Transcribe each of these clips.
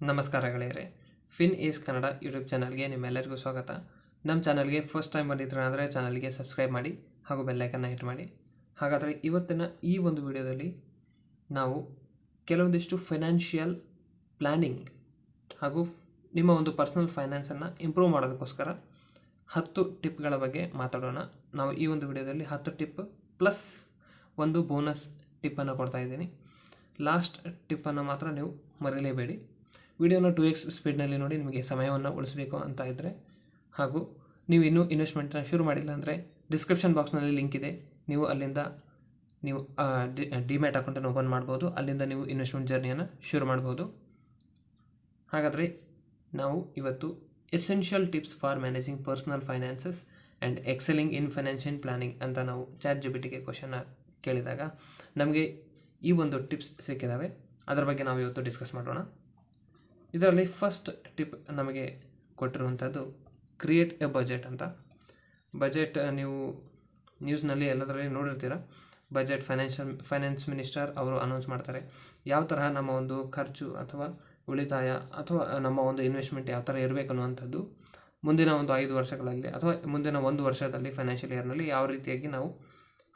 ನಮಸ್ಕಾರ ಗೆಳೆಯರೆ. Fin is Kannada YouTube ಚಾನಲ್ಗೆ ನಿಮ್ಮೆಲ್ಲರಿಗೂ ಸ್ವಾಗತ. ನಮ್ಮ ಚಾನಲ್ಗೆ ಫಸ್ಟ್ ಟೈಮ್ ಬಂದಿದ್ರೆ ಅಂದರೆ ಚಾನಲ್ಗೆ ಸಬ್ಸ್ಕ್ರೈಬ್ ಮಾಡಿ ಹಾಗೂ ಬೆಲ್ಲೈಕನ್ನ ಹಿಟ್ ಮಾಡಿ. ಹಾಗಾದರೆ ಇವತ್ತಿನ ಈ ಒಂದು ವಿಡಿಯೋದಲ್ಲಿ ನಾವು ಕೆಲವೊಂದಿಷ್ಟು ಫೈನಾನ್ಷಿಯಲ್ ಪ್ಲ್ಯಾನಿಂಗ್ ಹಾಗೂ ನಿಮ್ಮ ಒಂದು ಪರ್ಸನಲ್ ಫೈನಾನ್ಸನ್ನು ಇಂಪ್ರೂವ್ ಮಾಡೋದಕ್ಕೋಸ್ಕರ 10 ಟಿಪ್ಗಳ ಬಗ್ಗೆ ಮಾತಾಡೋಣ. ನಾವು ಈ ಒಂದು ವಿಡಿಯೋದಲ್ಲಿ 10 ಟಿಪ್ ಪ್ಲಸ್ ಒಂದು ಬೋನಸ್ ಟಿಪ್ಪನ್ನು ಕೊಡ್ತಾ ಇದ್ದೀನಿ. ಲಾಸ್ಟ್ ಟಿಪ್ಪನ್ನು ಮಾತ್ರ ನೀವು ಮರೆಯಲೇಬೇಡಿ. ವಿಡಿಯೋನ 2x ಸ್ಪೀಡ್ನಲ್ಲಿ ನೋಡಿ, ನಿಮಗೆ ಸಮಯವನ್ನು ಉಳಿಸಬೇಕು ಅಂತ ಇದ್ದರೆ, ಹಾಗೂ ನೀವು ಇನ್ನೂ ಇನ್ವೆಸ್ಟ್ಮೆಂಟನ್ನ ಶುರು ಮಾಡಿಲ್ಲ ಅಂದರೆ ಡಿಸ್ಕ್ರಿಪ್ಷನ್ ಬಾಕ್ಸ್ನಲ್ಲಿ ಲಿಂಕ್ ಇದೆ. ನೀವು ಅಲ್ಲಿಂದ ನೀವು ಡಿಮ್ಯಾಟ್ ಅಕೌಂಟನ್ನು ಓಪನ್ ಮಾಡ್ಬೋದು. ಅಲ್ಲಿಂದ ನೀವು ಇನ್ವೆಸ್ಟ್ಮೆಂಟ್ ಜರ್ನಿಯನ್ನು ಶುರು ಮಾಡ್ಬೋದು. ಹಾಗಾದರೆ ನಾವು ಇವತ್ತು essential tips for managing personal finances and excelling in financial planning ಅಂತ ನಾವು ChatGPTಗೆ ಕ್ವಶನ್ನ ಕೇಳಿದಾಗ ನಮಗೆ ಈ ಒಂದು ಟಿಪ್ಸ್ ಸಿಕ್ಕಿದ್ದಾವೆ. ಅದರ ಬಗ್ಗೆ ನಾವು ಇವತ್ತು ಡಿಸ್ಕಸ್ ಮಾಡೋಣ. ಇದರಲ್ಲಿ ಫಸ್ಟ್ ಟಿಪ್ ನಮಗೆ ಕೊಟ್ಟಿರುವಂಥದ್ದು ಕ್ರಿಯೇಟ್ ಎ ಬಜೆಟ್ ಅಂತ. ಬಜೆಟ್ ನೀವು ನ್ಯೂಸ್ನಲ್ಲಿ ಎಲ್ಲದರಲ್ಲಿ ನೋಡಿರ್ತೀರ. ಬಜೆಟ್ ಫೈನಾನ್ಸ್ ಮಿನಿಸ್ಟರ್ ಅವರು ಅನೌನ್ಸ್ ಮಾಡ್ತಾರೆ ಯಾವ ತರಹ ನಮ್ಮ ಒಂದು ಖರ್ಚು ಅಥವಾ ಉಳಿತಾಯ ಅಥವಾ ನಮ್ಮ ಒಂದು ಇನ್ವೆಸ್ಟ್ಮೆಂಟ್ ಯಾವ ಥರ ಇರಬೇಕು ಅನ್ನುವಂಥದ್ದು ಮುಂದಿನ ಒಂದು 5 ವರ್ಷಗಳಲ್ಲಿ ಅಥವಾ ಮುಂದಿನ 1 ವರ್ಷದಲ್ಲಿ ಫೈನಾನ್ಷಿಯಲ್ ಇಯರ್ನಲ್ಲಿ ಯಾವ ರೀತಿಯಾಗಿ ನಾವು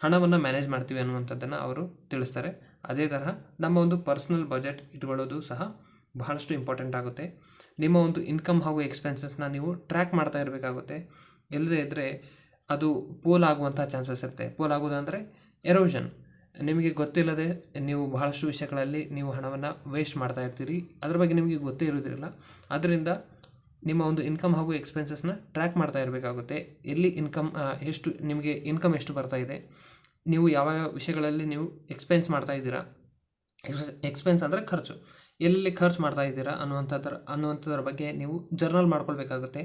ಹಣವನ್ನು ಮ್ಯಾನೇಜ್ ಮಾಡ್ತೀವಿ ಅನ್ನುವಂಥದ್ದನ್ನು ಅವರು ತಿಳಿಸ್ತಾರೆ. ಅದೇ ತರಹ ನಮ್ಮ ಒಂದು ಪರ್ಸ್ನಲ್ ಬಜೆಟ್ ಇಟ್ಕೊಳ್ಳೋದು ಸಹ ಬಹಳಷ್ಟು ಇಂಪಾರ್ಟೆಂಟ್ ಆಗುತ್ತೆ. ನಿಮ್ಮ ಒಂದು ಇನ್ಕಮ್ ಹಾಗೂ ಎಕ್ಸ್ಪೆನ್ಸಸ್ನ ನೀವು ಟ್ರ್ಯಾಕ್ ಮಾಡ್ತಾ ಇರಬೇಕಾಗುತ್ತೆ. ಇಲ್ಲದೇ ಇದ್ದರೆ ಅದು ಪೋಲ್ ಆಗುವಂಥ ಚಾನ್ಸಸ್ ಇರುತ್ತೆ. ಪೋಲ್ ಆಗೋದಂದರೆ ಎರೋಷನ್. ನಿಮಗೆ ಗೊತ್ತಿಲ್ಲದೆ ನೀವು ಬಹಳಷ್ಟು ವಿಷಯಗಳಲ್ಲಿ ನೀವು ಹಣವನ್ನು ವೇಸ್ಟ್ ಮಾಡ್ತಾ ಇರ್ತೀರಿ. ಅದ್ರ ಬಗ್ಗೆ ನಿಮಗೆ ಗೊತ್ತೇ ಇರೋದಿಲ್ಲ. ಆದ್ದರಿಂದ ನಿಮ್ಮ ಒಂದು ಇನ್ಕಮ್ ಹಾಗೂ ಎಕ್ಸ್ಪೆನ್ಸಸ್ನ ಟ್ರ್ಯಾಕ್ ಮಾಡ್ತಾ ಇರಬೇಕಾಗುತ್ತೆ. ಎಲ್ಲಿ ಎಷ್ಟು ನಿಮಗೆ ಇನ್ಕಮ್ ಎಷ್ಟು ಬರ್ತಾ ಇದೆ, ನೀವು ಯಾವ ವಿಷಯಗಳಲ್ಲಿ ನೀವು ಎಕ್ಸ್ಪೆನ್ಸ್ ಮಾಡ್ತಾ ಇದ್ದೀರಾ. ಎಕ್ಸ್ಪೆನ್ಸ್ ಅಂದರೆ ಖರ್ಚು, ಎಲ್ಲಿ ಖರ್ಚು ಮಾಡ್ತಾ ಇದ್ದೀರಾ ಅನ್ನುವಂಥದ್ರ ಬಗ್ಗೆ ನೀವು ಜರ್ನಲ್ ಮಾಡ್ಕೊಳ್ಬೇಕಾಗುತ್ತೆ.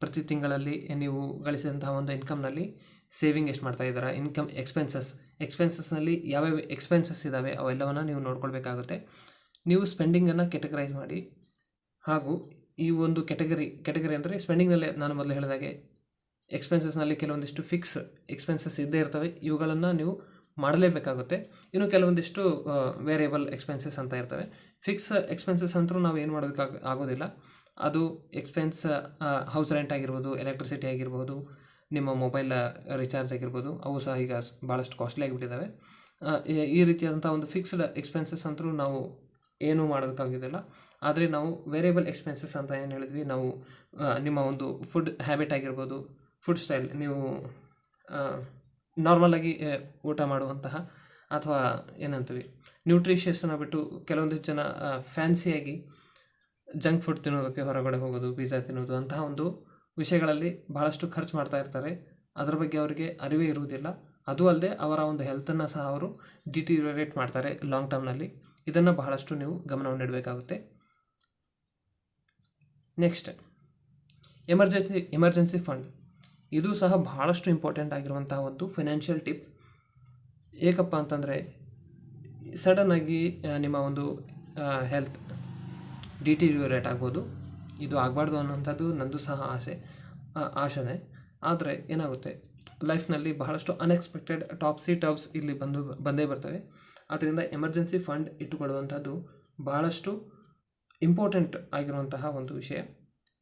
ಪ್ರತಿ ತಿಂಗಳಲ್ಲಿ ನೀವು ಗಳಿಸಿದಂತಹ ಒಂದು ಇನ್ಕಮ್ನಲ್ಲಿ ಸೇವಿಂಗ್ ಎಷ್ಟು ಮಾಡ್ತಾ ಇದ್ದೀರಾ, ಎಕ್ಸ್ಪೆನ್ಸಸ್ನಲ್ಲಿ ಯಾವ್ಯಾವ ಎಕ್ಸ್ಪೆನ್ಸಸ್ ಇದ್ದಾವೆ ಅವೆಲ್ಲವನ್ನು ನೀವು ನೋಡ್ಕೊಳ್ಬೇಕಾಗುತ್ತೆ. ನೀವು ಸ್ಪೆಂಡಿಂಗನ್ನು ಕೆಟಗರೈಸ್ ಮಾಡಿ, ಹಾಗೂ ಈ ಒಂದು ಕೆಟಗರಿ ಅಂದರೆ ಸ್ಪೆಂಡಿಂಗ್ನಲ್ಲಿ ನಾನು ಮೊದಲು ಹೇಳಿದಾಗೆ ಎಕ್ಸ್ಪೆನ್ಸಸ್ನಲ್ಲಿ ಕೆಲವೊಂದಿಷ್ಟು ಫಿಕ್ಸ್ ಎಕ್ಸ್ಪೆನ್ಸಸ್ ಇದ್ದೇ ಇರ್ತವೆ. ಇವುಗಳನ್ನು ನೀವು ಮಾಡಲೇಬೇಕಾಗುತ್ತೆ. ಇನ್ನು ಕೆಲವೊಂದಿಷ್ಟು ವೇರಿಯಬಲ್ ಎಕ್ಸ್ಪೆನ್ಸಸ್ ಅಂತ ಇರ್ತವೆ. ಫಿಕ್ಸ್ ಎಕ್ಸ್ಪೆನ್ಸಸ್ ಅಂತೂ ನಾವು ಏನು ಮಾಡೋದಕ್ಕೆ ಆಗೋದಿಲ್ಲ. ಅದು ಎಕ್ಸ್ಪೆನ್ಸ್ ಹೌಸ್ ರೆಂಟ್ ಆಗಿರ್ಬೋದು, ಎಲೆಕ್ಟ್ರಿಸಿಟಿ ಆಗಿರ್ಬೋದು, ನಿಮ್ಮ ಮೊಬೈಲ್ ರಿಚಾರ್ಜ್ ಆಗಿರ್ಬೋದು, ಅವು ಸಹ ಈಗ ಭಾಳಷ್ಟು ಕಾಸ್ಟ್ಲಿ ಆಗಿಬಿಟ್ಟಿದ್ದಾವೆ. ಈ ರೀತಿಯಾದಂಥ ಒಂದು ಫಿಕ್ಸ್ಡ್ ಎಕ್ಸ್ಪೆನ್ಸಸ್ ಅಂತೂ ನಾವು ಏನೂ ಮಾಡೋದಕ್ಕಾಗೋದಿಲ್ಲ. ಆದರೆ ನಾವು ವೇರಿಯಬಲ್ ಎಕ್ಸ್ಪೆನ್ಸಸ್ ಅಂತ ಏನು ಹೇಳಿದ್ವಿ, ನಾವು ನಿಮ್ಮ ಒಂದು ಫುಡ್ ಹ್ಯಾಬಿಟ್ ಆಗಿರ್ಬೋದು, ಫುಡ್ ಸ್ಟೈಲ್, ನೀವು ನಾರ್ಮಲಾಗಿ ಊಟ ಮಾಡುವಂತಹ ಅಥವಾ ಏನಂತೀವಿ ನ್ಯೂಟ್ರಿಷಿಯಸ್ನ ಬಿಟ್ಟು ಕೆಲವೊಂದಿಷ್ಟು ಜನ ಫ್ಯಾನ್ಸಿಯಾಗಿ ಜಂಕ್ ಫುಡ್ ತಿನ್ನೋದಕ್ಕೆ ಹೊರಗಡೆ ಹೋಗೋದು, ಪಿಜ್ಜಾ ತಿನ್ನೋದು, ಅಂತಹ ಒಂದು ವಿಷಯಗಳಲ್ಲಿ ಭಾಳಷ್ಟು ಖರ್ಚು ಮಾಡ್ತಾ ಇರ್ತಾರೆ. ಅದರ ಬಗ್ಗೆ ಅವರಿಗೆ ಅರಿವೇ ಇರುವುದಿಲ್ಲ. ಅದು ಅಲ್ಲದೆ ಅವರ ಒಂದು ಹೆಲ್ತನ್ನು ಸಹ ಅವರು ಡಿಟಿರಿಯರೇಟ್ ಮಾಡ್ತಾರೆ ಲಾಂಗ್ ಟರ್ಮ್ನಲ್ಲಿ. ಇದನ್ನು ಬಹಳಷ್ಟು ನೀವು ಗಮನವನ್ನು ಇಡಬೇಕಾಗುತ್ತೆ. Next, emergency fund. ಇದು ಸಹ ಬಹಳಷ್ಟು ಇಂಪಾರ್ಟೆಂಟ್ ಆಗಿರುವಂತಹ ಒಂದು ಫೈನಾನ್ಷಿಯಲ್ ಟಿಪ್. ಏಕಪ್ಪ ಅಂತಂದರೆ ಸಡನ್ನಾಗಿ ನಿಮ್ಮ ಒಂದು ಹೆಲ್ತ್ ಡಿಟಿರಿಯರೇಟ್ ಆಗ್ಬೋದು. ಇದು ಆಗಬಾರ್ದು ಅನ್ನೋಂಥದ್ದು ನಂದು ಸಹ ಆಶೆ. ಆದರೆ ಏನಾಗುತ್ತೆ, ಲೈಫ್ನಲ್ಲಿ ಬಹಳಷ್ಟು ಅನ್ಎಕ್ಸ್ಪೆಕ್ಟೆಡ್ ಟಾಪ್ಸ್ ಇಲ್ಲಿ ಬಂದೇ ಬರ್ತವೆ. ಆದ್ದರಿಂದ ಎಮರ್ಜೆನ್ಸಿ ಫಂಡ್ ಇಟ್ಟುಕೊಳ್ಳುವಂಥದ್ದು ಬಹಳಷ್ಟು ಇಂಪಾರ್ಟೆಂಟ್ ಆಗಿರುವಂತಹ ಒಂದು ವಿಷಯ.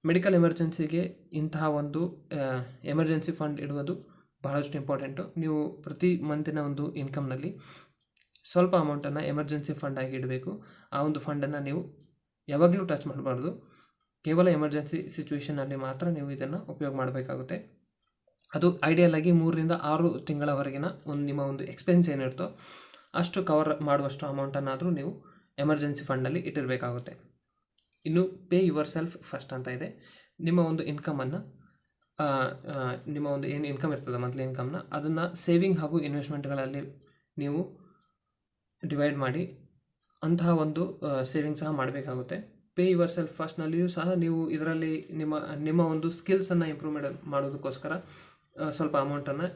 ಮೆಡಿಕಲ್ ಎಮರ್ಜೆನ್ಸಿಗೆ ಇಂತಹ ಒಂದು ಎಮರ್ಜೆನ್ಸಿ ಫಂಡ್ ಇಡುವುದು ಬಹಳಷ್ಟು ಇಂಪಾರ್ಟೆಂಟು. ನೀವು ಪ್ರತಿ ಮಂತಿನ ಒಂದು ಇನ್ಕಮ್ನಲ್ಲಿ ಸ್ವಲ್ಪ ಅಮೌಂಟನ್ನು ಎಮರ್ಜೆನ್ಸಿ ಫಂಡ್ ಆಗಿ ಇಡಬೇಕು. ಆ ಒಂದು ಫಂಡನ್ನು ನೀವು ಯಾವಾಗಲೂ ಟಚ್ ಮಾಡಬಾರ್ದು. ಕೇವಲ ಎಮರ್ಜೆನ್ಸಿ ಸಿಚುವೇಷನಲ್ಲಿ ಮಾತ್ರ ನೀವು ಇದನ್ನು ಉಪಯೋಗ ಮಾಡಬೇಕಾಗುತ್ತೆ. ಅದು ಐಡಿಯಲ್ ಆಗಿ 3 ರಿಂದ 6 ತಿಂಗಳವರೆಗಿನ ನಿಮ್ಮ ಒಂದು ಎಕ್ಸ್ಪೆನ್ಸ್ ಏನಿರ್ತೋ ಅಷ್ಟು ಕವರ್ ಮಾಡುವಷ್ಟು ಅಮೌಂಟನ್ನಾದರೂ ನೀವು ಎಮರ್ಜೆನ್ಸಿ ಫಂಡಲ್ಲಿ ಇಟ್ಟಿರಬೇಕಾಗುತ್ತೆ. ಇನ್ನು ಪೇ ಯುವರ್ ಸೆಲ್ಫ್ ಫಸ್ಟ್ ಅಂತ ಇದೆ. ನಿಮ್ಮ ಒಂದು ಇನ್ಕಮನ್ನು ನಿಮ್ಮ ಒಂದು ಏನು ಇನ್ಕಮ್ ಇರ್ತದೆ ಮಂತ್ಲಿ ಇನ್ಕಮ್ನ, ಅದನ್ನು ಸೇವಿಂಗ್ ಹಾಗೂ ಇನ್ವೆಸ್ಟ್ಮೆಂಟ್ಗಳಲ್ಲಿ ನೀವು ಡಿವೈಡ್ ಮಾಡಿ ಅಂತಹ ಒಂದು ಸೇವಿಂಗ್ ಸಹ ಮಾಡಬೇಕಾಗುತ್ತೆ. ಪೇ ಯುವರ್ ಸೆಲ್ಫ್ ಫಸ್ಟ್ನಲ್ಲಿಯೂ ಸಹ ನೀವು ಇದರಲ್ಲಿ ನಿಮ್ಮ ಒಂದು ಸ್ಕಿಲ್ಸನ್ನು ಇಂಪ್ರೂವ್ಮೆಂಟ್ ಮಾಡೋದಕ್ಕೋಸ್ಕರ ಸ್ವಲ್ಪ ಅಮೌಂಟನ್ನು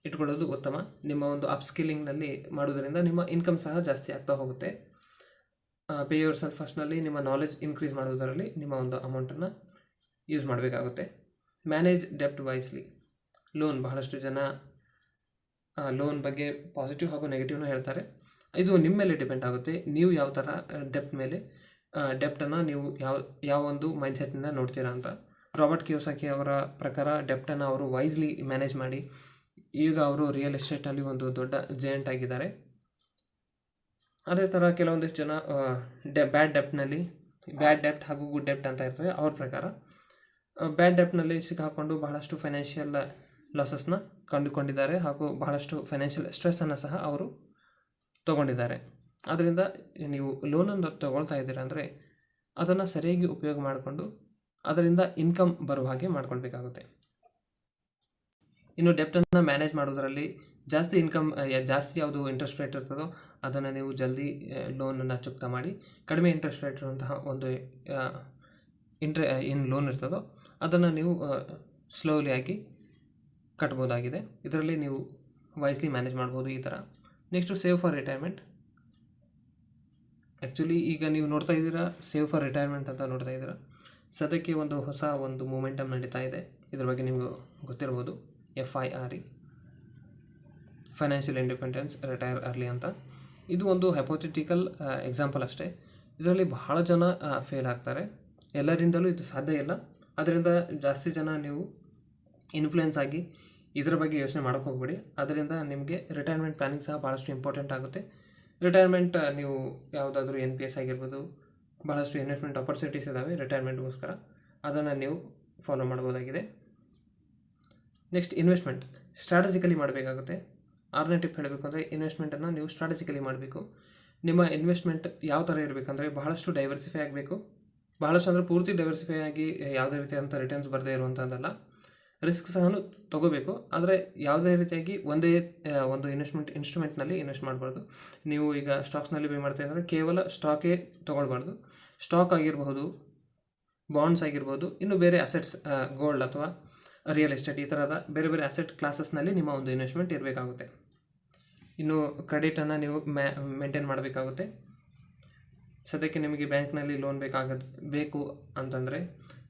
ಇಟ್ಕೊಳ್ಳೋದು ಉತ್ತಮ. ನಿಮ್ಮ ಒಂದು ಅಪ್ಸ್ಕಿಲ್ಲಿಂಗ್ನಲ್ಲಿ ಮಾಡೋದರಿಂದ ನಿಮ್ಮ ಇನ್ಕಮ್ ಸಹ ಜಾಸ್ತಿ ಆಗ್ತಾ ಹೋಗುತ್ತೆ. ಪೇ ಯುವರ್ ಸೆಲ್ಫ್ ಫಸ್ಟ್ನಲ್ಲಿ ನಿಮ್ಮ ನಾಲೆಜ್ ಇನ್ಕ್ರೀಸ್ ಮಾಡೋದರಲ್ಲಿ ನಿಮ್ಮ ಒಂದು ಅಮೌಂಟನ್ನು ಯೂಸ್ ಮಾಡಬೇಕಾಗುತ್ತೆ. Manage ಡೆಪ್ಟ್ wisely. ಲೋನ್, ಬಹಳಷ್ಟು ಜನ ಲೋನ್ ಬಗ್ಗೆ ಪಾಸಿಟಿವ್ ಹಾಗೂ ನೆಗೆಟಿವ್ನ ಹೇಳ್ತಾರೆ. ಇದು ನಿಮ್ಮ ಮೇಲೆ ಡಿಪೆಂಡ್ ಆಗುತ್ತೆ. ನೀವು ಯಾವ ಥರ ಡೆಪ್ಟ್ ಮೇಲೆ ಡೆಪ್ಟನ್ನು ನೀವು ಯಾವ ಒಂದು ಮೈಂಡ್ಸೆಟ್ನಿಂದ ನೋಡ್ತೀರಾ ಅಂತ. ರಾಬರ್ಟ್ ಕಿಯೋಸಾಕಿ ಅವರ ಪ್ರಕಾರ ಡೆಪ್ಟನ್ನು ಅವರು ವೈಸ್ಲಿ ಮ್ಯಾನೇಜ್ ಮಾಡಿ ಈಗ ಅವರು ರಿಯಲ್ ಎಸ್ಟೇಟಲ್ಲಿ ಒಂದು ದೊಡ್ಡ ಜೇಂಟ್ ಆಗಿದ್ದಾರೆ. ಅದೇ ಥರ ಕೆಲವೊಂದಿಷ್ಟು ಜನ ಬ್ಯಾಡ್ ಡೆಪ್ಟ್ ಹಾಗೂ ಗುಡ್ ಡೆಪ್ಟ್ ಅಂತ ಇರ್ತವೆ. ಅವ್ರ ಪ್ರಕಾರ ಬ್ಯಾಡ್ ಡೆಪ್ಟ್ನಲ್ಲಿ ಸಿಕ್ಕಾಕೊಂಡು ಬಹಳಷ್ಟು ಫೈನಾನ್ಷಿಯಲ್ ಲಾಸಸ್ನ ಕಂಡುಕೊಂಡಿದ್ದಾರೆ ಹಾಗೂ ಬಹಳಷ್ಟು ಫೈನಾನ್ಷಿಯಲ್ ಸ್ಟ್ರೆಸ್ಸನ್ನು ಸಹ ಅವರು ತೊಗೊಂಡಿದ್ದಾರೆ. ಆದ್ದರಿಂದ ನೀವು ಲೋನನ್ನು ತೊಗೊಳ್ತಾ ಇದ್ದೀರಾ ಅಂದರೆ ಅದನ್ನು ಸರಿಯಾಗಿ ಉಪಯೋಗ ಮಾಡಿಕೊಂಡು ಅದರಿಂದ ಇನ್ಕಮ್ ಬರುವ ಹಾಗೆ ಮಾಡ್ಕೊಳ್ಬೇಕಾಗುತ್ತೆ. ಇನ್ನು ಡೆಪ್ಟನ್ನು ಮ್ಯಾನೇಜ್ ಮಾಡೋದರಲ್ಲಿ ಜಾಸ್ತಿ ಯಾವುದು ಇಂಟ್ರೆಸ್ಟ್ ರೇಟ್ ಇರ್ತದೋ ಅದನ್ನು ನೀವು ಜಲ್ದಿ ಲೋನನ್ನು ಚುಕ್ತಾ ಮಾಡಿ, ಕಡಿಮೆ ಇಂಟ್ರೆಸ್ಟ್ ರೇಟ್ ಇರುವಂತಹ ಒಂದು ಏನು ಲೋನ್ ಇರ್ತದೋ ಅದನ್ನು ನೀವು ಸ್ಲೋಲಿ ಆಗಿ ಕಟ್ಬೋದಾಗಿದೆ. ಇದರಲ್ಲಿ ನೀವು ವೈಸ್ಲಿ ಮ್ಯಾನೇಜ್ ಮಾಡ್ಬೋದು ಈ ಥರ. Next save for retirement. Actually ಈಗ ನೀವು ನೋಡ್ತಾ ಇದ್ದೀರಾ ಸೇವ್ ಫಾರ್ ರಿಟೈರ್ಮೆಂಟ್ ಅಂತ ನೋಡ್ತಾ ಇದ್ದೀರಾ. ಸದ್ಯಕ್ಕೆ ಹೊಸ ಮೂಮೆಂಟಮ್ ನಡೀತಾ ಇದೆ. ಇದ್ರ ಬಗ್ಗೆ ನಿಮಗೂ ಗೊತ್ತಿರ್ಬೋದು, FIRE, financial independence retire early ಅಂತ. ಇದು ಒಂದು ಹೈಪೋಥೆಟಿಕಲ್ ಎಕ್ಸಾಂಪಲ್ ಅಷ್ಟೇ. ಇದರಲ್ಲಿ ಬಹಳ ಜನ ಫೇಲ್ ಆಗ್ತಾರೆ. ಎಲ್ಲರಿಂದಲೂ ಇದು ಸಾಧ್ಯ ಇಲ್ಲ. ಅದರಿಂದ ಜಾಸ್ತಿ ಜನ ನೀವು ಇನ್ಫ್ಲುಯೆನ್ಸ್ ಆಗಿ ಇದರ ಬಗ್ಗೆ ಯೋಚನೆ ಮಾಡೋಕ್ಕೆ ಹೋಗ್ಬೇಡಿ. ಅದರಿಂದ ನಿಮಗೆ ರಿಟೈರ್ಮೆಂಟ್ ಪ್ಲಾನಿಂಗ್ ಸಹ ಭಾಳಷ್ಟು ಇಂಪಾರ್ಟೆಂಟ್ ಆಗುತ್ತೆ. ರಿಟೈರ್ಮೆಂಟ್ ನೀವು ಯಾವುದಾದ್ರೂ NPS ಆಗಿರ್ಬೋದು, ಭಾಳಷ್ಟು ಇನ್ವೆಸ್ಟ್ಮೆಂಟ್ ಆಪರ್ಚುನಿಟೀಸ್ ಇದ್ದಾವೆ ರಿಟೈರ್ಮೆಂಟ್ಗೋಸ್ಕರ, ಅದನ್ನು ನೀವು ಫಾಲೋ ಮಾಡ್ಬೋದಾಗಿದೆ. ನೆಕ್ಸ್ಟ್ ಇನ್ವೆಸ್ಟ್ಮೆಂಟ್ ಸ್ಟ್ರಾಟಜಿಕಲಿ ಮಾಡಬೇಕಾಗುತ್ತೆ. 6ನೇ ಟಿಪ್ ಹೇಳಬೇಕು ಅಂದರೆ ಇನ್ವೆಸ್ಟ್ಮೆಂಟನ್ನು ನೀವು ಸ್ಟ್ರಾಟಜಿಕಲಿ ಮಾಡಬೇಕು. ನಿಮ್ಮ ಇನ್ವೆಸ್ಟ್ಮೆಂಟ್ ಯಾವ ಥರ ಇರಬೇಕಂದ್ರೆ ಬಹಳಷ್ಟು ಡೈವರ್ಸಿಫೈ ಆಗಬೇಕು. ಬಹಳಷ್ಟು ಅಂದರೆ ಪೂರ್ತಿ ಡೈವರ್ಸಿಫೈ ಆಗಿ ಯಾವುದೇ ರೀತಿಯಾದಂಥ ರಿಟರ್ನ್ಸ್ ಬರದೇ ಇರುವಂಥದ್ದಲ್ಲ. ರಿಸ್ಕ್ ಸಹ ತೊಗೋಬೇಕು, ಆದರೆ ಯಾವುದೇ ರೀತಿಯಾಗಿ ಒಂದೇ ಒಂದು ಇನ್ಸ್ಟ್ರೂಮೆಂಟ್ನಲ್ಲಿ ಇನ್ವೆಸ್ಟ್ ಮಾಡಬಾರ್ದು. ನೀವು ಈಗ ಸ್ಟಾಕ್ಸ್ನಲ್ಲಿ ಬೈ ಮಾಡ್ತಾ ಇದ್ದರೆ ಕೇವಲ ಸ್ಟಾಕೇ ತೊಗೊಳ್ಬಾರ್ದು. ಸ್ಟಾಕ್ ಆಗಿರಬಹುದು, ಬಾಂಡ್ಸ್ ಆಗಿರ್ಬೋದು, ಇನ್ನು ಬೇರೆ ಅಸೆಟ್ಸ್, ಗೋಲ್ಡ್ ಅಥವಾ ರಿಯಲ್ ಎಸ್ಟೇಟ್, ಈ ಥರದ ಬೇರೆ ಬೇರೆ ಅಸೆಟ್ ಕ್ಲಾಸಸ್ನಲ್ಲಿ ನಿಮ್ಮ ಒಂದು ಇನ್ವೆಸ್ಟ್ಮೆಂಟ್ ಇರಬೇಕಾಗುತ್ತೆ. ಇನ್ನು ಕ್ರೆಡಿಟನ್ನು ನೀವು ಮೇಂಟೈನ್ ಮಾಡಬೇಕಾಗುತ್ತೆ. ಸದ್ಯಕ್ಕೆ ನಿಮಗೆ ಬ್ಯಾಂಕ್ನಲ್ಲಿ ಲೋನ್ ಬೇಕು ಅಂತಂದರೆ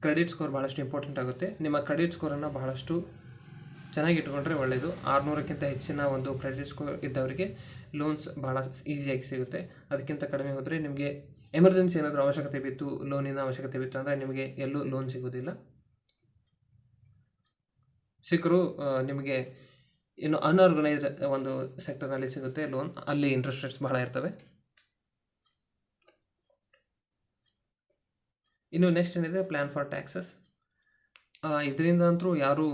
ಕ್ರೆಡಿಟ್ ಸ್ಕೋರ್ ಭಾಳಷ್ಟು ಇಂಪಾರ್ಟೆಂಟ್ ಆಗುತ್ತೆ. ನಿಮ್ಮ ಕ್ರೆಡಿಟ್ ಸ್ಕೋರನ್ನು ಬಹಳಷ್ಟು ಚೆನ್ನಾಗಿ ಇಟ್ಕೊಂಡ್ರೆ ಒಳ್ಳೆಯದು. 600ಕ್ಕಿಂತ ಹೆಚ್ಚಿನ ಒಂದು ಕ್ರೆಡಿಟ್ ಸ್ಕೋರ್ ಇದ್ದವರಿಗೆ ಲೋನ್ಸ್ ಭಾಳ ಈಸಿಯಾಗಿ ಸಿಗುತ್ತೆ. ಅದಕ್ಕಿಂತ ಕಡಿಮೆ ಹೋದರೆ ನಿಮಗೆ ಎಮರ್ಜೆನ್ಸಿ ಏನಾದರೂ ಅವಶ್ಯಕತೆ ಬಿತ್ತು, ಲೋನಿನ ಅವಶ್ಯಕತೆ ಬಿತ್ತು ಅಂದರೆ ನಿಮಗೆ ಎಲ್ಲೂ ಲೋನ್ ಸಿಗೋದಿಲ್ಲ. ಸಿಕ್ಕರೂ ನಿಮಗೆ ಇನ್ನು ಅನ್ಆರ್ಗನೈಸ್ಡ್ ಒಂದು ಸೆಕ್ಟರ್ನಲ್ಲಿ ಸಿಗುತ್ತೆ ಲೋನ್, ಅಲ್ಲಿ ಇಂಟ್ರೆಸ್ಟ್ ರೇಟ್ಸ್ ಭಾಳ ಇರ್ತವೆ. ಇನ್ನು ನೆಕ್ಸ್ಟ್ ಏನಿದೆ ಪ್ಲ್ಯಾನ್ ಫಾರ್ ಟ್ಯಾಕ್ಸಸ್. ಇದರಿಂದ ಅಂತೂ ಯಾರೂ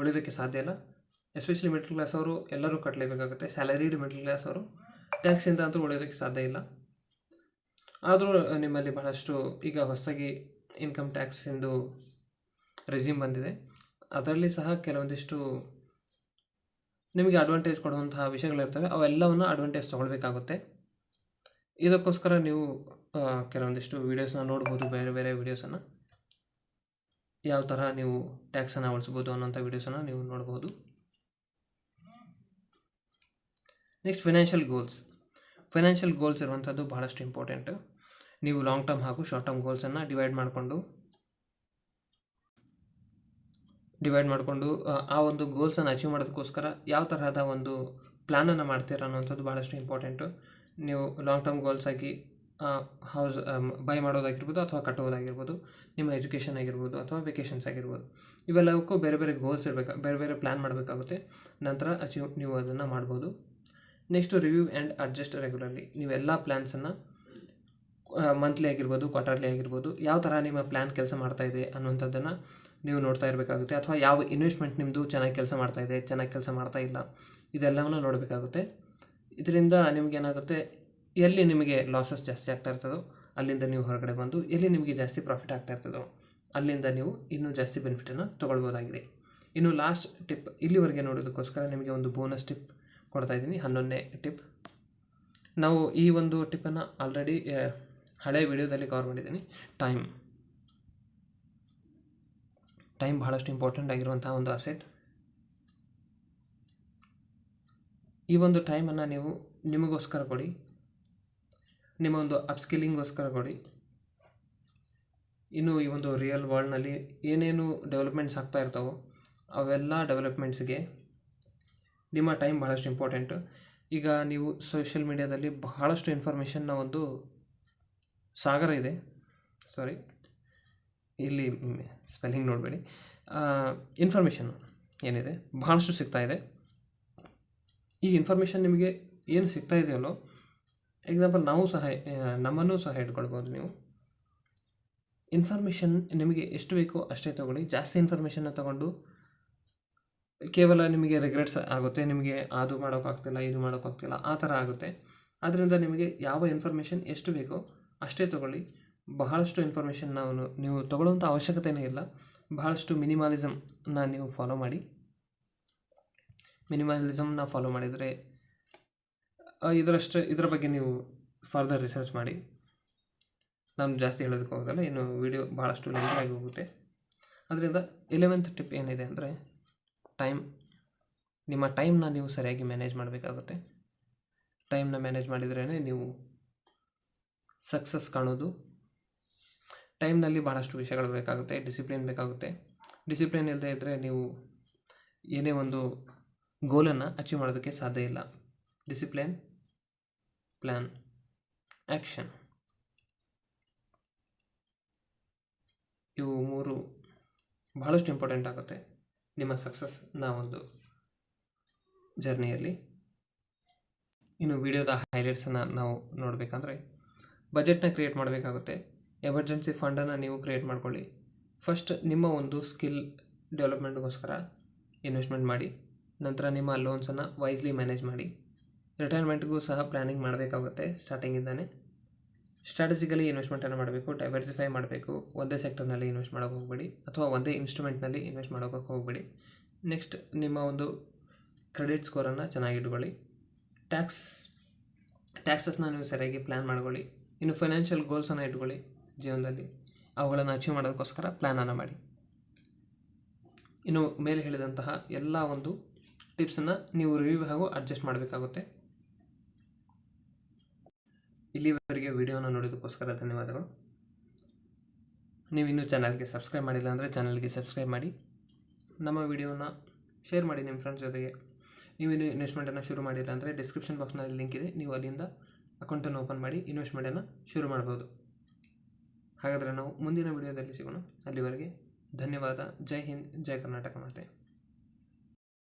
ಉಳಿಯೋದಕ್ಕೆ ಸಾಧ್ಯ ಇಲ್ಲ. ಎಸ್ಪೆಷಲಿ ಮಿಡ್ಲ್ ಕ್ಲಾಸ್ ಅವರು ಎಲ್ಲರೂ ಕಟ್ಟಲೇಬೇಕಾಗುತ್ತೆ. ಸ್ಯಾಲರಿಡ್ ಮಿಡ್ಲ್ ಕ್ಲಾಸ್ ಅವರು ಟ್ಯಾಕ್ಸಿಂದ ಅಂತೂ ಉಳಿಯೋದಕ್ಕೆ ಸಾಧ್ಯ ಇಲ್ಲ. ಆದರೂ ನಿಮ್ಮಲ್ಲಿ ಬಹಳಷ್ಟು ಈಗ ಹೊಸದಾಗಿ ಇನ್ಕಮ್ ಟ್ಯಾಕ್ಸಿಂದು ರೆಸ್ಯೂಮ್ ಬಂದಿದೆ. ಅದರಲ್ಲಿ ಸಹ ಕೆಲವೊಂದಿಷ್ಟು ನಿಮಗೆ ಅಡ್ವಾಂಟೇಜ್ ಕೊಡುವಂತಹ ವಿಷಯಗಳಿರ್ತವೆ. ಅವೆಲ್ಲವನ್ನು ಅಡ್ವಾಂಟೇಜ್ ತೊಗೊಳ್ಬೇಕಾಗುತ್ತೆ. ಇದಕ್ಕೋಸ್ಕರ ನೀವು ಕೆಲವೊಂದಿಷ್ಟು ವೀಡಿಯೋಸ್ನ ನೋಡ್ಬೋದು, ಬೇರೆ ಬೇರೆ ವೀಡಿಯೋಸನ್ನು, ಯಾವ ಥರ ನೀವು ಟ್ಯಾಕ್ಸನ್ನು ಉಳಿಸ್ಬೋದು ಅನ್ನೋಂಥ ವೀಡಿಯೋಸನ್ನು ನೀವು ನೋಡ್ಬೋದು. ನೆಕ್ಸ್ಟ್ ಫೈನಾನ್ಷಿಯಲ್ ಗೋಲ್ಸ್ ಇರುವಂಥದ್ದು ಬಹಳಷ್ಟು ಇಂಪಾರ್ಟೆಂಟ್. ನೀವು ಲಾಂಗ್ ಟರ್ಮ್ ಹಾಗೂ ಶಾರ್ಟ್ ಟರ್ಮ್ ಗೋಲ್ಸನ್ನು ಡಿವೈಡ್ ಮಾಡಿಕೊಂಡು ಆ ಒಂದು ಗೋಲ್ಸನ್ನು ಅಚೀವ್ ಮಾಡೋದಕ್ಕೋಸ್ಕರ ಯಾವ ತರಹದ ಒಂದು ಪ್ಲ್ಯಾನನ್ನು ಮಾಡ್ತೀರಾ ಅನ್ನೋಂಥದ್ದು ಭಾಳಷ್ಟು ಇಂಪಾರ್ಟೆಂಟು. ನೀವು ಲಾಂಗ್ ಟರ್ಮ್ ಗೋಲ್ಸ್ ಆಗಿ ಹೌಸ್ ಬೈ ಮಾಡೋದಾಗಿರ್ಬೋದು ಅಥವಾ ಕಟ್ಟೋದಾಗಿರ್ಬೋದು, ನಿಮ್ಮ ಎಜುಕೇಷನ್ ಆಗಿರ್ಬೋದು ಅಥವಾ ವೆಕೇಷನ್ಸ್ ಆಗಿರ್ಬೋದು, ಇವೆಲ್ಲವಕ್ಕೂ ಬೇರೆ ಬೇರೆ ಗೋಲ್ಸ್ ಇರಬೇಕು, ಬೇರೆ ಬೇರೆ ಪ್ಲ್ಯಾನ್ ಮಾಡಬೇಕಾಗುತ್ತೆ. ನಂತರ ನೀವು ಅದನ್ನು ಮಾಡ್ಬೋದು. Next review and adjust regularly. ನೀವೆಲ್ಲ ಪ್ಲ್ಯಾನ್ಸನ್ನು ಮಂತ್ಲಿ ಆಗಿರ್ಬೋದು, ಕ್ವಾರ್ಟರ್ಲಿ ಆಗಿರ್ಬೋದು, ಯಾವ ಥರ ನಿಮ್ಮ ಪ್ಲ್ಯಾನ್ ಕೆಲಸ ಮಾಡ್ತಾಯಿದೆ ಅನ್ನುವಂಥದ್ದನ್ನು ನೀವು ನೋಡ್ತಾ ಇರಬೇಕಾಗುತ್ತೆ. ಅಥವಾ ಯಾವ ಇನ್ವೆಸ್ಟ್ಮೆಂಟ್ ನಿಮ್ಮದು ಚೆನ್ನಾಗಿ ಕೆಲಸ ಮಾಡ್ತಾಯಿದೆ, ಚೆನ್ನಾಗಿ ಕೆಲಸ ಮಾಡ್ತಾ ಇಲ್ಲ, ಇದೆಲ್ಲವನ್ನು ನೋಡಬೇಕಾಗುತ್ತೆ. ಇದರಿಂದ ನಿಮಗೇನಾಗುತ್ತೆ, ಎಲ್ಲಿ ನಿಮಗೆ ಲಾಸಸ್ ಜಾಸ್ತಿ ಆಗ್ತಾ ಇರ್ತದೋ ಅಲ್ಲಿಂದ ನೀವು ಹೊರಗಡೆ ಬಂದು, ಎಲ್ಲಿ ನಿಮಗೆ ಜಾಸ್ತಿ ಪ್ರಾಫಿಟ್ ಆಗ್ತಾ ಇರ್ತದೋ ಅಲ್ಲಿಂದ ನೀವು ಇನ್ನೂ ಜಾಸ್ತಿ ಬೆನಿಫಿಟನ್ನು ತೊಗೊಳ್ಬೋದಾಗಿದೆ. ಇನ್ನು ಲಾಸ್ಟ್ ಟಿಪ್, ಇಲ್ಲಿವರೆಗೆ ನೋಡೋದಕ್ಕೋಸ್ಕರ ನಿಮಗೆ ಒಂದು ಬೋನಸ್ ಟಿಪ್ ಕೊಡ್ತಾಯಿದ್ದೀನಿ, 11ನೇ ಟಿಪ್. ನಾವು ಈ ಒಂದು ಟಿಪ್ಪನ್ನು ಆಲ್ರೆಡಿ ಹಳೆಯ ವಿಡಿಯೋದಲ್ಲಿ ಕವರ್ ಮಾಡಿದ್ದೀನಿ. ಟೈಮ್ ಬಹಳಷ್ಟು ಇಂಪಾರ್ಟೆಂಟ್ ಆಗಿರುವಂತಹ ಒಂದು ಅಸೆಟ್. ಈ ಒಂದು ಟೈಮನ್ನು ನೀವು ನಿಮಗೋಸ್ಕರ ಕೊಡಿ, ನಿಮ್ಮ ಒಂದು ಅಪ್ಸ್ಕಿಲ್ಲಿಂಗೋಸ್ಕರ ಕೊಡಿ. ಇನ್ನು ಈ ಒಂದು ರಿಯಲ್ ವರ್ಲ್ಡ್ನಲ್ಲಿ ಏನೇನು ಡೆವಲಪ್ಮೆಂಟ್ಸ್ ಆಗ್ತಾ ಇರ್ತಾವೋ ಅವೆಲ್ಲ ಡೆವಲಪ್ಮೆಂಟ್ಸ್ಗೆ ನಿಮ್ಮ ಟೈಮ್ ಬಹಳಷ್ಟು ಇಂಪಾರ್ಟೆಂಟು. ಈಗ ನೀವು ಸೋಷಿಯಲ್ ಮೀಡಿಯಾದಲ್ಲಿ ಬಹಳಷ್ಟು ಇನ್ಫಾರ್ಮೇಷನ್ನ ಒಂದು ಸಾಗರ ಇದೆ, ಸಾರಿ ಇಲ್ಲಿ ಸ್ಪೆಲ್ಲಿಂಗ್ ನೋಡಬೇಡಿ, ಇನ್ಫಾರ್ಮೇಷನ್ ಏನಿದೆ ಬಹಳಷ್ಟು ಸಿಗ್ತಾ ಇದೆ. ಈ ಇನ್ಫಾರ್ಮೇಷನ್ ನಿಮಗೆ ಏನು ಸಿಗ್ತಾ ಇದೆಯಲ್ಲೋ, ಎಕ್ಸಾಂಪಲ್ ನಮ್ಮನ್ನು ಸಹ ಇಟ್ಕೊಳ್ಬೋದು. ನೀವು ಇನ್ಫಾರ್ಮೇಷನ್ ನಿಮಗೆ ಎಷ್ಟು ಬೇಕೋ ಅಷ್ಟೇ ತೊಗೊಳ್ಳಿ. ಜಾಸ್ತಿ ಇನ್ಫಾರ್ಮೇಷನ್ನ ತೊಗೊಂಡು ಕೇವಲ ನಿಮಗೆ ರಿಗ್ರೆಟ್ಸ್ ಆಗುತ್ತೆ, ನಿಮಗೆ ಅದು ಮಾಡೋಕ್ಕಾಗ್ತಿಲ್ಲ, ಇದು ಮಾಡೋಕ್ಕಾಗ್ತಿಲ್ಲ, ಆ ಥರ ಆಗುತ್ತೆ. ಆದ್ದರಿಂದ ನಿಮಗೆ ಯಾವ ಇನ್ಫಾರ್ಮೇಷನ್ ಎಷ್ಟು ಬೇಕೋ ಅಷ್ಟೇ ತೊಗೊಳ್ಳಿ. ಬಹಳಷ್ಟು ಇನ್ಫಾರ್ಮೇಷನ್ ನೀವು ತೊಗೊಳ್ಳುವಂಥ ಅವಶ್ಯಕತೆಯೇ ಇಲ್ಲ. ಬಹಳಷ್ಟು ಮಿನಿಮಲಿಸಮ್ನ ನೀವು ಫಾಲೋ ಮಾಡಿ. ಮಿನಿಮಲಿಸಮ್ನ ಫಾಲೋ ಮಾಡಿದರೆ ಇದರ ಬಗ್ಗೆ ನೀವು ಫರ್ದರ್ ರಿಸರ್ಚ್ ಮಾಡಿ. ನಾನು ಜಾಸ್ತಿ ಹೇಳೋದಕ್ಕೆ ಹೋಗೋದಲ್ಲ, ಇನ್ನು ವಿಡಿಯೋ ಭಾಳಷ್ಟು ಲೆಂತಿ ಆಗಿ ಹೋಗುತ್ತೆ. ಅದರಿಂದ 11th ಟಿಪ್ ಏನಿದೆ ಅಂದರೆ ನಿಮ್ಮ ಟೈಮ್ನ ನೀವು ಸರಿಯಾಗಿ ಮ್ಯಾನೇಜ್ ಮಾಡಬೇಕಾಗುತ್ತೆ. ಟೈಮ್ನ ಮ್ಯಾನೇಜ್ ಮಾಡಿದ್ರೇ ನೀವು ಸಕ್ಸಸ್ ಕಾಣೋದು. ಟೈಮ್ನಲ್ಲಿ ಭಾಳಷ್ಟು ವಿಷಯಗಳು ಬೇಕಾಗುತ್ತೆ, ಡಿಸಿಪ್ಲಿನ್ ಬೇಕಾಗುತ್ತೆ. ಡಿಸಿಪ್ಲಿನ್ ಇಲ್ಲದೆ ಇದ್ದರೆ ನೀವು ಏನೇ ಒಂದು ಗೋಲನ್ನು ಅಚೀವ್ ಮಾಡೋದಕ್ಕೆ ಸಾಧ್ಯ ಇಲ್ಲ. ಡಿಸಿಪ್ಲಿನ್, ಪ್ಲ್ಯಾನ್, ಆ್ಯಕ್ಷನ್, ಇವು 3 ಬಹಳಷ್ಟು ಇಂಪಾರ್ಟೆಂಟ್ ಆಗುತ್ತೆ ನಿಮ್ಮ ಸಕ್ಸಸ್ನ ಒಂದು ಜರ್ನಿಯಲ್ಲಿ. ಇನ್ನು ವಿಡಿಯೋದ ಹೈಲೈಟ್ಸನ್ನು ನಾವು ನೋಡಬೇಕಂದ್ರೆ, ಬಜೆಟ್ನ ಕ್ರಿಯೇಟ್ ಮಾಡಬೇಕಾಗುತ್ತೆ. ಎಮರ್ಜೆನ್ಸಿ ಫಂಡನ್ನು ನೀವು ಕ್ರಿಯೇಟ್ ಮಾಡ್ಕೊಳ್ಳಿ. ಫಸ್ಟ್ ನಿಮ್ಮ ಒಂದು ಸ್ಕಿಲ್ ಡೆವಲಪ್ಮೆಂಟ್ಗೋಸ್ಕರ ಇನ್ವೆಸ್ಟ್ಮೆಂಟ್ ಮಾಡಿ. ನಂತರ ನಿಮ್ಮ ಲೋನ್ಸನ್ನು ವೈಸ್ಲಿ ಮ್ಯಾನೇಜ್ ಮಾಡಿ. ರಿಟೈರ್ಮೆಂಟ್ಗೂ ಸಹ ಪ್ಲ್ಯಾನಿಂಗ್ ಮಾಡಬೇಕಾಗುತ್ತೆ ಸ್ಟಾರ್ಟಿಂಗಿಂದನೇ. ಸ್ಟ್ರಾಟಜಿಕಲಿ ಇನ್ವೆಸ್ಟ್ಮೆಂಟನ್ನು ಮಾಡಬೇಕು, ಡೈವರ್ಸಿಫೈ ಮಾಡಬೇಕು. ಒಂದೇ ಸೆಕ್ಟರ್ನಲ್ಲಿ ಇನ್ವೆಸ್ಟ್ ಮಾಡೋಕ್ಕೆ ಹೋಗಬೇಡಿ, ಅಥವಾ ಒಂದೇ ಇನ್ಸ್ಟ್ರೂಮೆಂಟ್ನಲ್ಲಿ ಇನ್ವೆಸ್ಟ್ ಮಾಡೋಕ್ಕೆ ಹೋಗಬೇಡಿ. ನೆಕ್ಸ್ಟ್, ನಿಮ್ಮ ಒಂದು ಕ್ರೆಡಿಟ್ ಸ್ಕೋರನ್ನು ಚೆನ್ನಾಗಿ ಇಟ್ಕೊಳ್ಳಿ. ಟ್ಯಾಕ್ಸಸ್ನ ನೀವು ಸರಿಯಾಗಿ ಪ್ಲ್ಯಾನ್ ಮಾಡ್ಕೊಳ್ಳಿ. ಇನ್ನು ಫೈನಾನ್ಷಿಯಲ್ ಗೋಲ್ಸನ್ನು ಇಟ್ಕೊಳ್ಳಿ ಜೀವನದಲ್ಲಿ. ಅವುಗಳನ್ನು ಅಚೀವ್ ಮಾಡೋದಕ್ಕೋಸ್ಕರ ಪ್ಲ್ಯಾನನ್ನು ಮಾಡಿ. ಇನ್ನು ಮೇಲೆ ಹೇಳಿದಂತಹ ಎಲ್ಲ ಒಂದು ಟಿಪ್ಸನ್ನು ನೀವು ರಿವ್ಯೂ ಹಾಗೂ ಅಡ್ಜಸ್ಟ್ ಮಾಡಬೇಕಾಗುತ್ತೆ. ಇಲ್ಲಿವರೆಗೆ ವಿಡಿಯೋನ ನೋಡೋದಕ್ಕೋಸ್ಕರ ಧನ್ಯವಾದಗಳು. ನೀವು ಇನ್ನೂ ಚಾನಲ್ಗೆ ಸಬ್ಸ್ಕ್ರೈಬ್ ಮಾಡಿಲ್ಲ ಅಂದರೆ ಚಾನಲ್ಗೆ ಸಬ್ಸ್ಕ್ರೈಬ್ ಮಾಡಿ. ನಮ್ಮ ವಿಡಿಯೋನ ಶೇರ್ ಮಾಡಿ ನಿಮ್ಮ ಫ್ರೆಂಡ್ಸ್ ಜೊತೆಗೆ. ನೀವು ಇನ್ನೂ ಇನ್ವೆಸ್ಟ್ಮೆಂಟನ್ನು ಶುರು ಮಾಡಿಲ್ಲ ಅಂದರೆ ಡಿಸ್ಕ್ರಿಪ್ಷನ್ ಬಾಕ್ಸ್ನಲ್ಲಿ ಲಿಂಕ್ ಇದೆ, ನೀವು ಅಲ್ಲಿಂದ ಅಕೌಂಟನ್ನು ಓಪನ್ ಮಾಡಿ ಇನ್ವೆಸ್ಟ್ಮೆಂಟನ್ನು ಶುರು ಮಾಡ್ಬೋದು. ಹಾಗಾದರೆ ನಾವು ಮುಂದಿನ ವಿಡಿಯೋದಲ್ಲಿ ಸಿಗೋಣ. ಅಲ್ಲಿವರೆಗೆ ಧನ್ಯವಾದ. ಜೈ ಹಿಂದ್, ಜೈ ಕರ್ನಾಟಕ ಮಾತೆ.